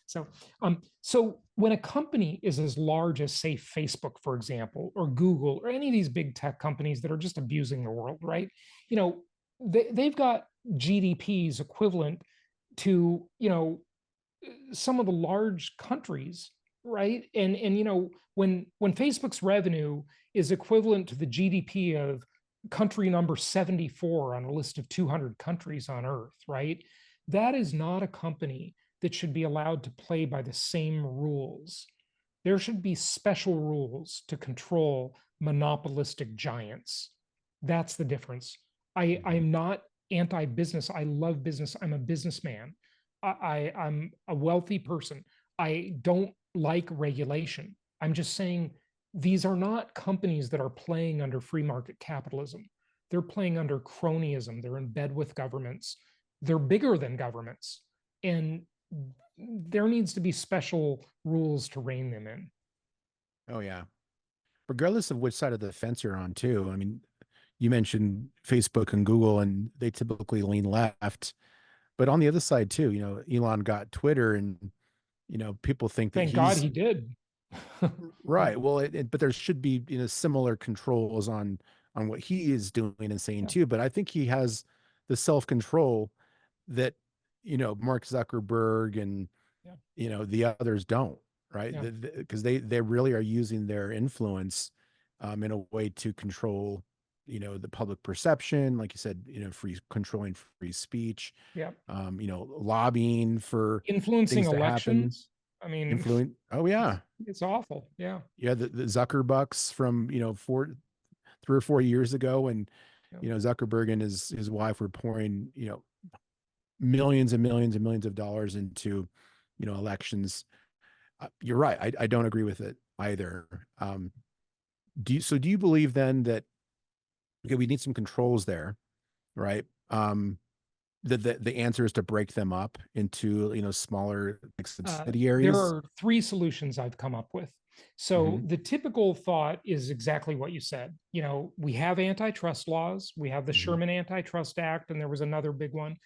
Speaker 3: So when a company is as large as, say, Facebook, for example, or Google, or any of these big tech companies that are just abusing the world, right? They've got GDPs equivalent to, some of the large countries, right? And when Facebook's revenue is equivalent to the GDP of country number 74 on a list of 200 countries on earth, right? That is not a company that should be allowed to play by the same rules. There should be special rules to control monopolistic giants. That's the difference. I'm not anti-business. I love business. I'm a businessman. I'm a wealthy person. I don't like regulation. I'm just saying these are not companies that are playing under free market capitalism. They're playing under cronyism. They're in bed with governments. They're bigger than governments. And there needs to be special rules to rein them in.
Speaker 2: Oh yeah. Regardless of which side of the fence you're on, too. I mean, you mentioned Facebook and Google, and they typically lean left. But on the other side, too, Elon got Twitter, and people think that
Speaker 3: Thank God
Speaker 2: he's
Speaker 3: he did.
Speaker 2: right. Well, but there should be similar controls on what he is doing and saying
Speaker 3: Yeah.
Speaker 2: too. But I think he has the self control that Mark Zuckerberg and
Speaker 3: Yeah.
Speaker 2: the others don't. Right?
Speaker 3: Yeah.
Speaker 2: Because they really are using their influence in a way to control the public perception, like you said, controlling free speech,
Speaker 3: Yeah.
Speaker 2: lobbying for
Speaker 3: Influencing
Speaker 2: things to happen,
Speaker 3: elections. I mean,
Speaker 2: influence. Oh yeah.
Speaker 3: it's awful. Yeah.
Speaker 2: Yeah. The Zuckerbucks from, 3 or 4 years ago. And,
Speaker 3: Yeah.
Speaker 2: Zuckerberg and his wife were pouring, millions and millions and millions of dollars into, elections. You're right. I don't agree with it either. Do you believe then that, okay, we need some controls there, right? The answer is to break them up into, smaller like
Speaker 3: There
Speaker 2: subsidiaries.
Speaker 3: are three solutions I've come up with. So
Speaker 2: Mhm.
Speaker 3: the typical thought is exactly what you said. We have antitrust laws, we have the
Speaker 2: Mhm.
Speaker 3: Sherman Antitrust Act, and there was another big one.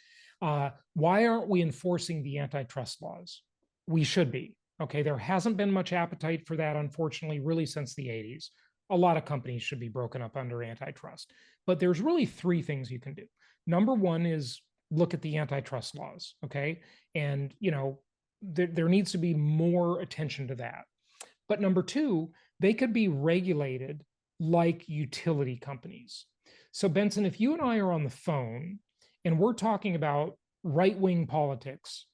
Speaker 3: Why aren't we enforcing the antitrust laws? We should be. Okay, there hasn't been much appetite for that, unfortunately, really since the 80s. A lot of companies should be broken up under antitrust. But there's really three things you can do. Number one is look at the antitrust laws. Okay. And, there needs to be more attention to that. But number two, they could be regulated like utility companies. So, Benson, if you and I are on the phone and we're talking about right-wing politics,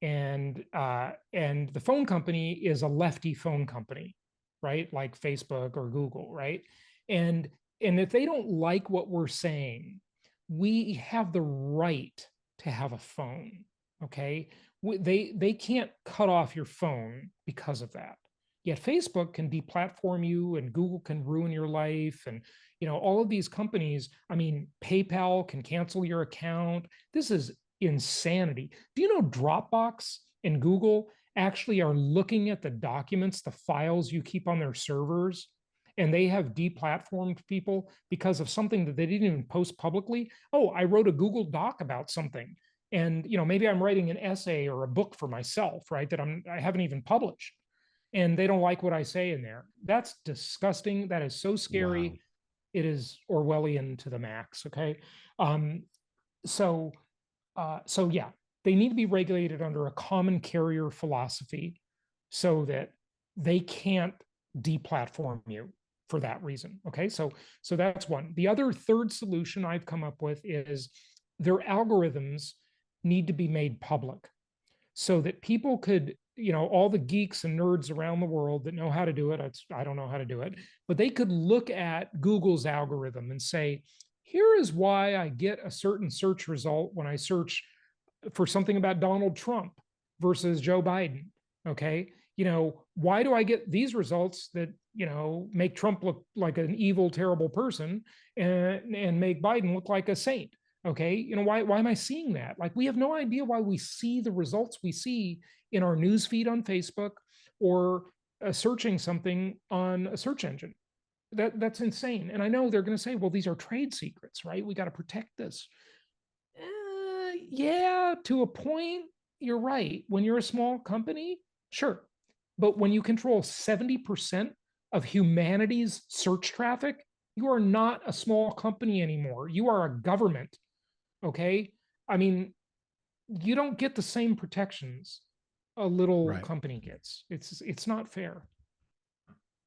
Speaker 3: and the phone company is a lefty phone company, right, like Facebook or Google, right, and if they don't like what we're saying, we have the right to have a phone. Okay, they can't cut off your phone because of that. Yet Facebook can deplatform you, and Google can ruin your life, and all of these companies. I mean, PayPal can cancel your account. This is insanity. Do you know Dropbox and Google actually are looking at the documents, the files you keep on their servers, and they have deplatformed people because of something that they didn't even post publicly? Oh, I wrote a Google Doc about something, and maybe I'm writing an essay or a book for myself, right, that I haven't even published, and they don't like what I say in there. That's disgusting. That is so
Speaker 2: Wow.
Speaker 3: scary. It is Orwellian to the max. Okay. Um, so, so yeah, they need to be regulated under a common carrier philosophy so that they can't deplatform you for that reason. Okay. So that's one. The other third solution I've come up with is their algorithms need to be made public so that people could, all the geeks and nerds around the world that know how to do it. I don't know how to do it, but they could look at Google's algorithm and say, here is why I get a certain search result when I search for something about Donald Trump versus Joe Biden. Okay. Why do I get these results that, make Trump look like an evil, terrible person and make Biden look like a saint? Okay. Why am I seeing that? Like, we have no idea why we see the results we see in our news feed on Facebook or searching something on a search engine. That's insane. And I know they're going to say, well, these are trade secrets, right? We got to protect this. Yeah, to a point, you're right. When you're a small company, sure. But when you control 70% of humanity's search traffic, you are not a small company anymore. You are a government. Okay. I mean, you don't get the same protections a little
Speaker 2: Right.
Speaker 3: company gets. It's not fair.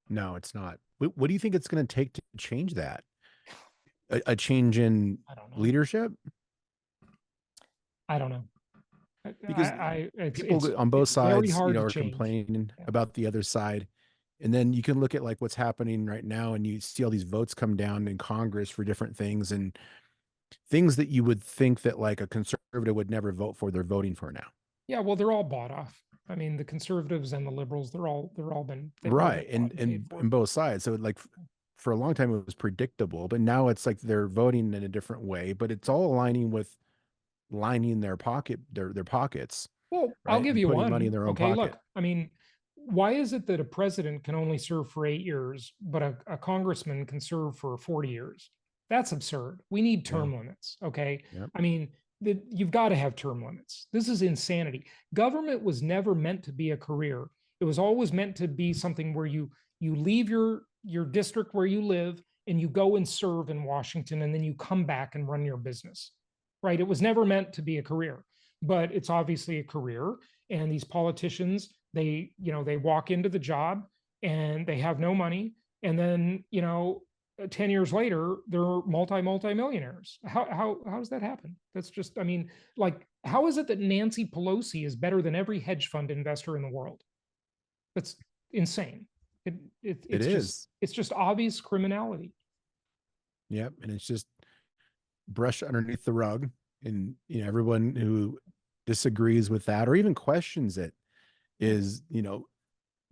Speaker 2: No, it's not. What do you think it's going to take to change that? A change in
Speaker 3: I don't know.
Speaker 2: leadership?
Speaker 3: I don't know.
Speaker 2: Because
Speaker 3: It's
Speaker 2: people on both
Speaker 3: very
Speaker 2: sides,
Speaker 3: hard to
Speaker 2: are
Speaker 3: change.
Speaker 2: complaining
Speaker 3: Yeah.
Speaker 2: about the other side. And then you can look at like what's happening right now, and you see all these votes come down in Congress for different things, and things that you would think that like a conservative would never vote for, they're voting for now.
Speaker 3: Yeah, well, they're all bought off. I mean, the conservatives and the liberals, they've all been
Speaker 2: Right.
Speaker 3: bought and paid for.
Speaker 2: And both sides. So like for a long time it was predictable, but now it's like they're voting in a different way, but it's all aligning with lining their pockets,
Speaker 3: Well, I'll
Speaker 2: right?
Speaker 3: give
Speaker 2: And
Speaker 3: you
Speaker 2: putting money in
Speaker 3: one.
Speaker 2: their own
Speaker 3: Okay,
Speaker 2: pocket.
Speaker 3: look, I mean, why is it that a president can only serve for 8 years, but a congressman can serve for 40 years? That's absurd. We need term limits. Okay.
Speaker 2: Yep.
Speaker 3: I mean, you've got to have term limits. This is insanity. Government was never meant to be a career. It was always meant to be something where you leave your district where you live and you go and serve in Washington, and then you come back and run your business. Right? It was never meant to be a career, but it's obviously a career. And these politicians, they walk into the job and they have no money, and then 10 years later, they're multi-millionaires. How does that happen? That's just, I mean, like, how is it that Nancy Pelosi is better than every hedge fund investor in the world? That's insane.
Speaker 2: It is.
Speaker 3: It's just obvious criminality.
Speaker 2: Yep. And it's just brushed underneath the rug. And, everyone who disagrees with that or even questions it is,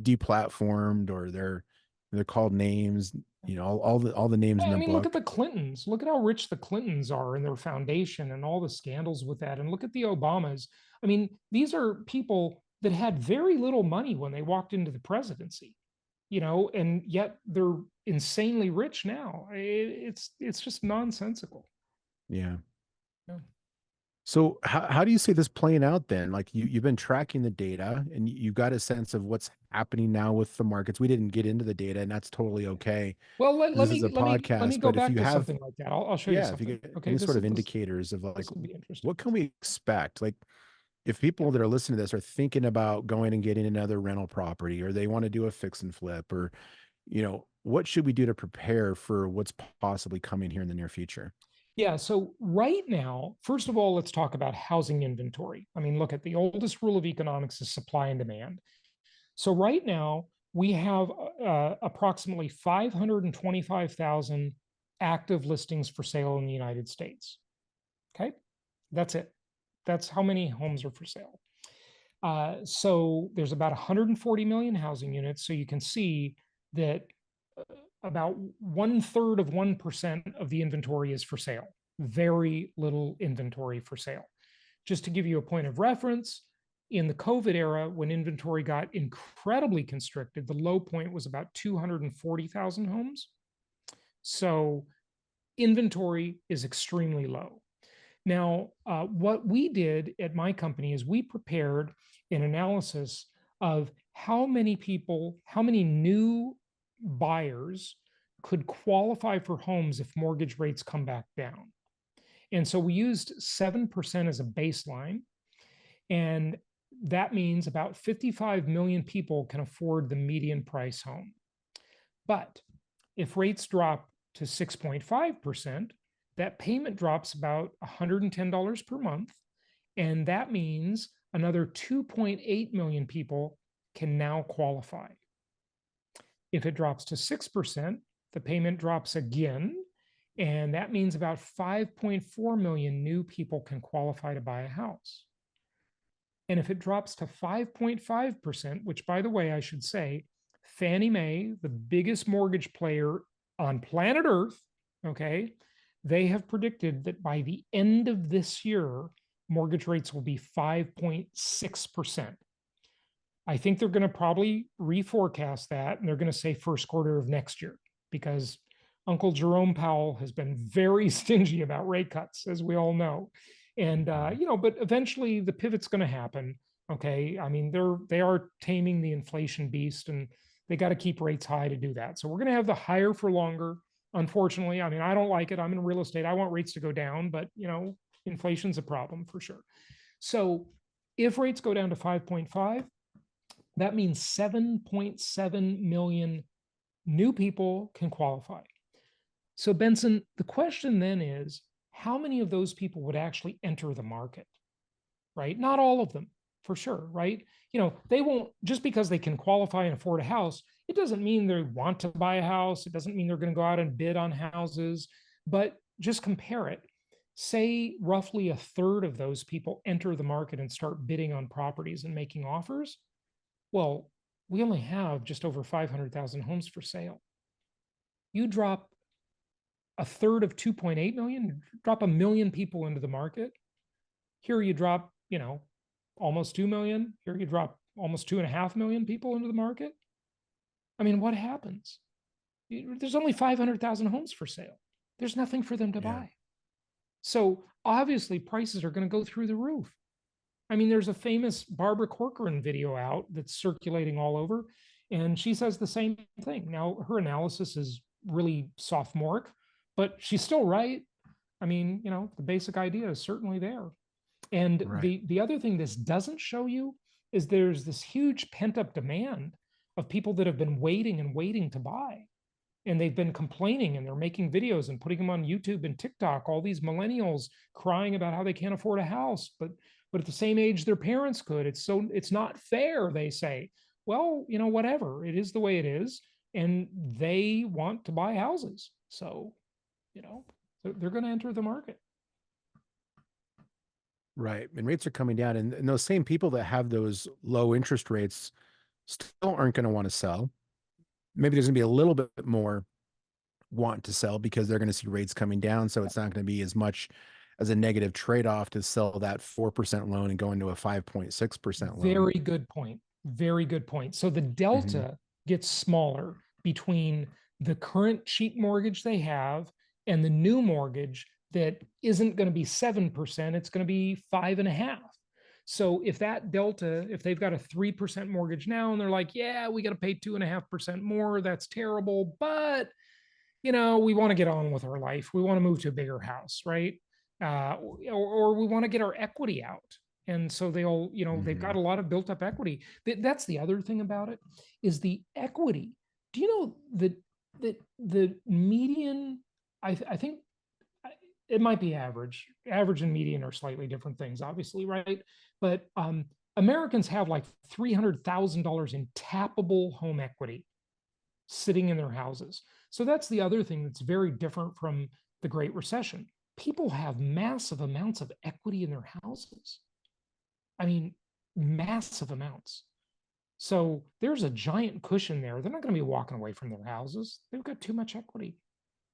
Speaker 2: deplatformed, or they're called names, all the names in the book.
Speaker 3: Look at the Clintons. Look at how rich the Clintons are and their foundation and all the scandals with that. And look at the Obamas. I mean, these are people that had very little money when they walked into the presidency, and yet they're insanely rich now. It's just nonsensical.
Speaker 2: Yeah. So how do you see this playing out then? Like you've been tracking the data and you got a sense of what's happening now with the markets. We didn't get into the data, and that's totally okay.
Speaker 3: Well, let
Speaker 2: This
Speaker 3: me
Speaker 2: is a
Speaker 3: let me
Speaker 2: podcast,
Speaker 3: go
Speaker 2: but if
Speaker 3: back
Speaker 2: you
Speaker 3: to
Speaker 2: have
Speaker 3: something like that. I'll show you
Speaker 2: if
Speaker 3: something.
Speaker 2: you get
Speaker 3: Okay,
Speaker 2: any
Speaker 3: this
Speaker 2: sort of
Speaker 3: is-
Speaker 2: indicators of like
Speaker 3: this will be interesting.
Speaker 2: what can we expect? Like if people that are listening to this are thinking about going and getting another rental property, or they want to do a fix and flip, or what should we do to prepare for what's possibly coming here in the near future?
Speaker 3: Yeah. So right now, first of all, let's talk about housing inventory. I mean, look, at the oldest rule of economics is supply and demand. So right now we have approximately 525,000 active listings for sale in the United States. Okay, that's it. That's how many homes are for sale. So there's about 140 million housing units. So you can see that about 1/3 of 1% of the inventory is for sale. Very little inventory for sale. Just to give you a point of reference, in the COVID era, when inventory got incredibly constricted, the low point was about 240,000 homes. So inventory is extremely low. Now, what we did at my company is we prepared an analysis of how many people, how many new buyers could qualify for homes if mortgage rates come back down. And so we used 7% as a baseline. And that means about 55 million people can afford the median price home. But if rates drop to 6.5%, that payment drops about $110 per month. And that means another 2.8 million people can now qualify. If it drops to 6%, the payment drops again. And that means about 5.4 million new people can qualify to buy a house. And if it drops to 5.5%, which, by the way, I should say, Fannie Mae, the biggest mortgage player on planet Earth, okay, they have predicted that by the end of this year, mortgage rates will be 5.6%. I think they're going to probably reforecast that, and they're going to say first quarter of next year, because Uncle Jerome Powell has been very stingy about rate cuts, as we all know. And, but eventually the pivot's going to happen. Okay. I mean, they are taming the inflation beast, and they got to keep rates high to do that. So we're going to have the higher for longer. Unfortunately, I mean, I don't like it. I'm in real estate. I want rates to go down, but inflation's a problem for sure. So if rates go down to 5.5, that means 7.7 million new people can qualify. So Benson, the question then is, how many of those people would actually enter the market, right? Not all of them, for sure, right? They won't, just because they can qualify and afford a house, it doesn't mean they want to buy a house. It doesn't mean they're going to go out and bid on houses, but just compare it. Say roughly 1/3 of those people enter the market and start bidding on properties and making offers. Well, we only have just over 500,000 homes for sale. You drop 1/3 of 2.8 million, drop 1 million people into the market. Here you drop, almost 2 million. Here you drop almost 2.5 million people into the market. I mean, what happens? There's only 500,000 homes for sale. There's nothing for them to buy. So obviously prices are going to go through the roof. I mean, there's a famous Barbara Corcoran video out that's circulating all over, and she says the same thing. Now, her analysis is really sophomoric, but she's still right. I mean, the basic idea is certainly there. And right. the other thing this doesn't show you is there's this huge pent-up demand of people that have been waiting and waiting to buy. and they've been complaining, and they're making videos and putting them on YouTube and TikTok, all these millennials crying about how they can't afford a house, but at the same age their parents could. It's not fair, they say. Well, whatever, it is the way it is, and they want to buy houses. So, they're going to enter the market.
Speaker 2: Right. And rates are coming down, and those same people that have those low interest rates still aren't going to want to sell. Maybe there's going to be a little bit more want to sell because they're going to see rates coming down. So it's not going to be as much as a negative trade-off to sell that 4% loan and go into a 5.6% loan.
Speaker 3: Very good point. Very good point. So the delta gets smaller between the current cheap mortgage they have and the new mortgage that isn't going to be 7%, it's going to be 5.5%. So if that delta, if they've got a 3% mortgage now and they're like, yeah, we got to pay 2.5% more, that's terrible, but we want to get on with our life. We want to move to a bigger house, right? Or we want to get our equity out. And so they'll, they've got a lot of built up equity. That's the other thing about it, is the equity. Do you know that the median, I think it might be average. Average and median are slightly different things, obviously, right? But Americans have like $300,000 in tappable home equity sitting in their houses. So that's the other thing that's very different from the Great Recession. People have massive amounts of equity in their houses. I mean, massive amounts. So there's a giant cushion there. They're not going to be walking away from their houses. They've got too much equity.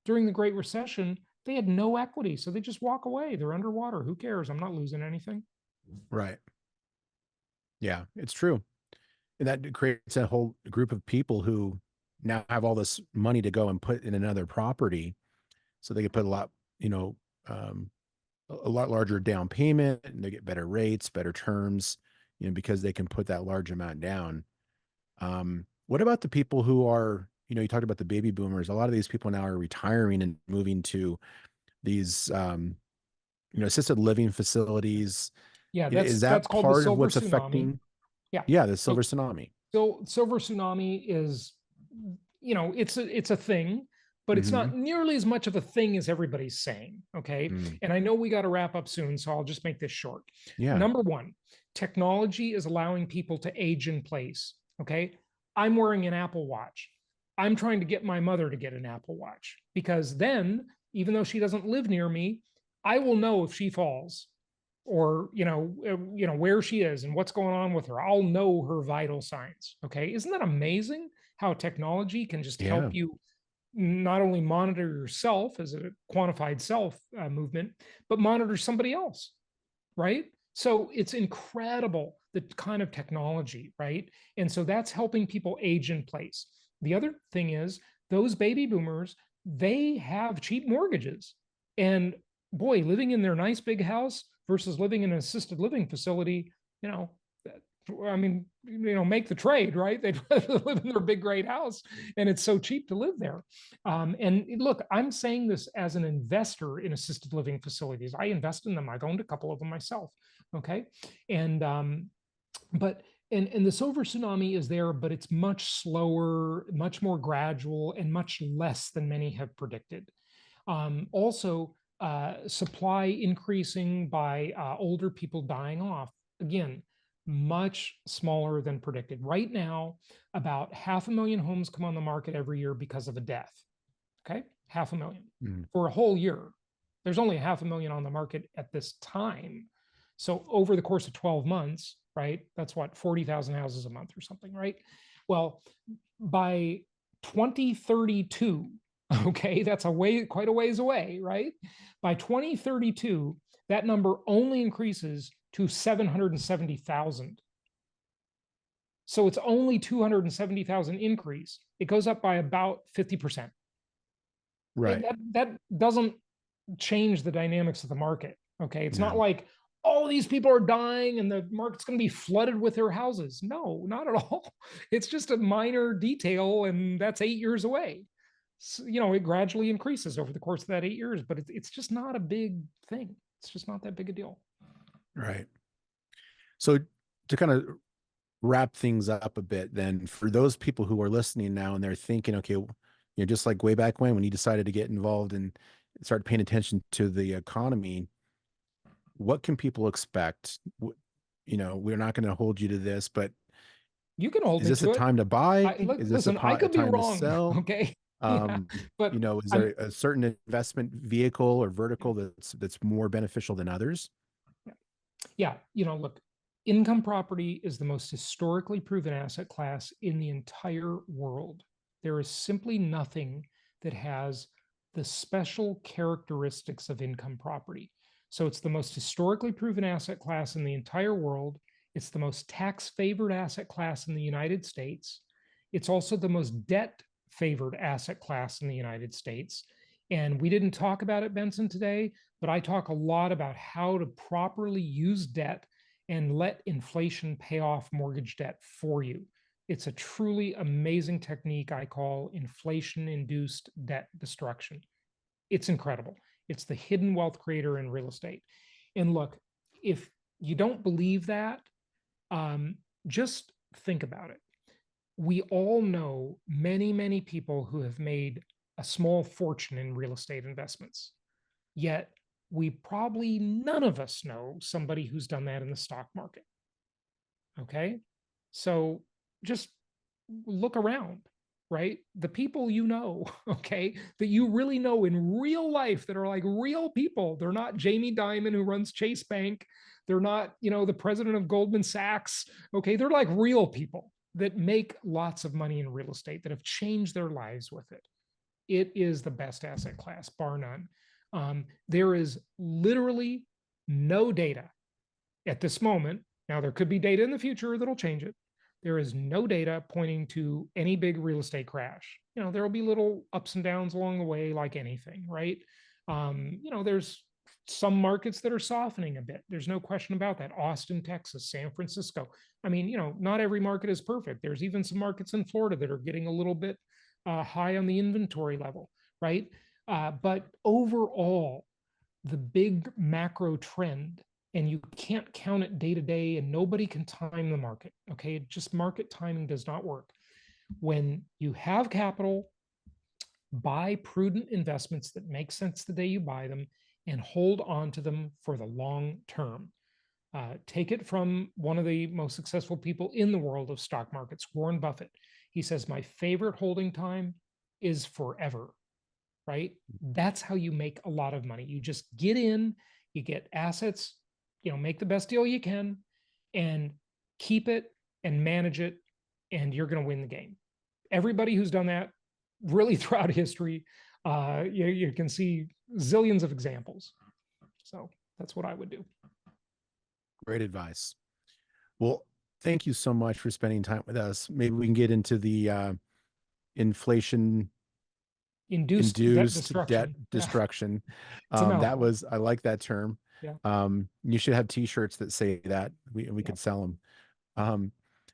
Speaker 3: During the Great Recession, they had no equity, so they just walk away. They're underwater. Who cares? I'm not losing anything.
Speaker 2: Right. Yeah, it's true. And that creates a whole group of people who now have all this money to go and put in another property. So they could put a lot larger down payment, and they get better rates, better terms, because they can put that large amount down. What about the people who are, you talked about the baby boomers. A lot of these people now are retiring and moving to these, assisted living facilities.
Speaker 3: Yeah,
Speaker 2: Is that
Speaker 3: that's called the
Speaker 2: part of
Speaker 3: silver
Speaker 2: what's
Speaker 3: tsunami.
Speaker 2: affecting?
Speaker 3: Yeah.
Speaker 2: Yeah, the silver tsunami.
Speaker 3: So silver tsunami is, it's a thing, but it's not nearly as much of a thing as everybody's saying. Okay. And I know we got to wrap up soon, so I'll just make this short.
Speaker 2: Yeah.
Speaker 3: Number one, technology is allowing people to age in place. Okay. I'm wearing an Apple Watch. I'm trying to get my mother to get an Apple Watch, because then, even though she doesn't live near me, I will know if she falls, or where she is and what's going on with her. I'll know her vital signs. Okay. Isn't that amazing how technology can just help you not only monitor yourself as a quantified self movement, but monitor somebody else, right? So it's incredible, the kind of technology, right? And so that's helping people age in place. The other thing is, those baby boomers, they have cheap mortgages. And boy, living in their nice big house versus living in an assisted living facility, make the trade, right? They'd rather live in their big, great house, and it's so cheap to live there. And look, I'm saying this as an investor in assisted living facilities. I invest in them. I've owned a couple of them myself. Okay. And, but the silver tsunami is there, but it's much slower, much more gradual, and much less than many have predicted. Also, supply increasing by older people dying off. Again, much smaller than predicted. Right now, about 500,000 homes come on the market every year because of a death. Okay, 500,000 for a whole year. There's only 500,000 on the market at this time. So over the course of 12 months, right? That's what, 40,000 houses a month or something, right? Well, by 2032, okay, that's quite a ways away, right? By 2032, that number only increases to 770,000. So it's only 270,000 increase. It goes up by about 50%.
Speaker 2: Right.
Speaker 3: That doesn't change the dynamics of the market. Okay. It's not like all these people are dying and the market's going to be flooded with their houses. No, not at all. It's just a minor detail, and that's 8 years away. So, it gradually increases over the course of that 8 years, but it's just not a big thing. It's just not that big a deal.
Speaker 2: Right. So to kind of wrap things up a bit, then, for those people who are listening now and they're thinking, okay, just like way back when you decided to get involved and start paying attention to the economy, what can people expect? We're not going to hold you to this, but
Speaker 3: you can hold
Speaker 2: is
Speaker 3: me
Speaker 2: this
Speaker 3: to
Speaker 2: a
Speaker 3: it.
Speaker 2: time to buy? Is this
Speaker 3: Listen, I
Speaker 2: a
Speaker 3: could be
Speaker 2: time to
Speaker 3: wrong.
Speaker 2: sell?
Speaker 3: Okay. Yeah, but
Speaker 2: Is there a certain investment vehicle or vertical that's more beneficial than others?
Speaker 3: Yeah. Look, income property is the most historically proven asset class in the entire world. There is simply nothing that has the special characteristics of income property. So it's the most historically proven asset class in the entire world. It's the most tax favored asset class in the United States. It's also the most debt favored asset class in the United States. And we didn't talk about it, Benson, today, but I talk a lot about how to properly use debt and let inflation pay off mortgage debt for you. It's a truly amazing technique I call inflation-induced debt destruction. It's incredible. It's the hidden wealth creator in real estate. And look, if you don't believe that, just think about it. We all know many, many people who have made a small fortune in real estate investments. Yet none of us know somebody who's done that in the stock market. Okay. So just look around, right? The people okay, that you really know in real life that are like real people. They're not Jamie Dimon who runs Chase Bank. They're not, the president of Goldman Sachs. Okay. They're like real people that make lots of money in real estate, that have changed their lives with it. It is the best asset class, bar none. There is literally no data at this moment. Now, there could be data in the future that'll change it. There is no data pointing to any big real estate crash. There will be little ups and downs along the way, like anything, right? There's some markets that are softening a bit. There's no question about that. Austin, Texas, San Francisco. Not every market is perfect. There's even some markets in Florida that are getting a little bit high on the inventory level, right? But overall, the big macro trend, and you can't count it day to day, and nobody can time the market, okay? Just market timing does not work. When you have capital, buy prudent investments that make sense the day you buy them and hold on to them for the long term. Take it from one of the most successful people in the world of stock markets, Warren Buffett. He says, my favorite holding time is forever, right? That's how you make a lot of money. You just get in, you get assets, make the best deal you can and keep it and manage it, and you're going to win the game. Everybody who's done that really throughout history, you can see zillions of examples. So that's what I would do.
Speaker 2: Great advice. Well, thank you so much for spending time with us. Maybe we can get into the inflation induced debt destruction. I like that term. Yeah. You should have t-shirts that say that. We could sell them.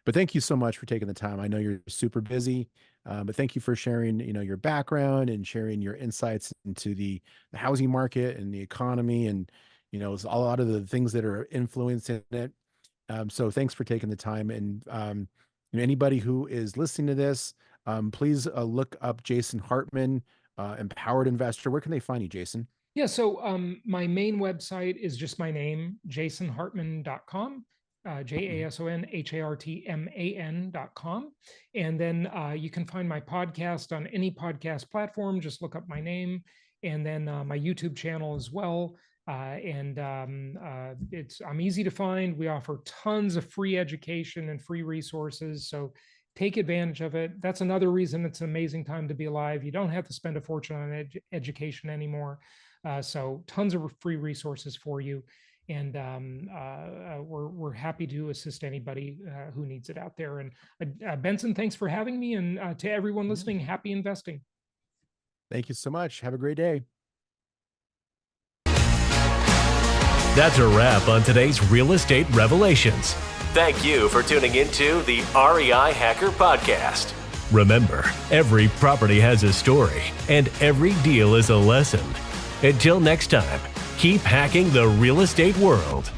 Speaker 2: But thank you so much for taking the time. I know you're super busy, but thank you for sharing, your background and sharing your insights into the housing market and the economy, and it's a lot of the things that are influencing it. So thanks for taking the time. And anybody who is listening to this, please look up Jason Hartman, Empowered Investor. Where can they find you, Jason?
Speaker 3: Yeah, so my main website is just my name, jasonhartman.com, jasonhartman.com. And then you can find my podcast on any podcast platform. Just look up my name, and then my YouTube channel as well. I'm easy to find. We offer tons of free education and free resources. So take advantage of it. That's another reason it's an amazing time to be alive. You don't have to spend a fortune on education anymore. So tons of free resources for you. And we're happy to assist anybody who needs it out there. And Benson, thanks for having me. And to everyone listening, happy investing.
Speaker 2: Thank you so much. Have a great day.
Speaker 1: That's a wrap on today's Real Estate Revelations. Thank you for tuning into the REI Hacker Podcast. Remember, every property has a story, and every deal is a lesson. Until next time, keep hacking the real estate world.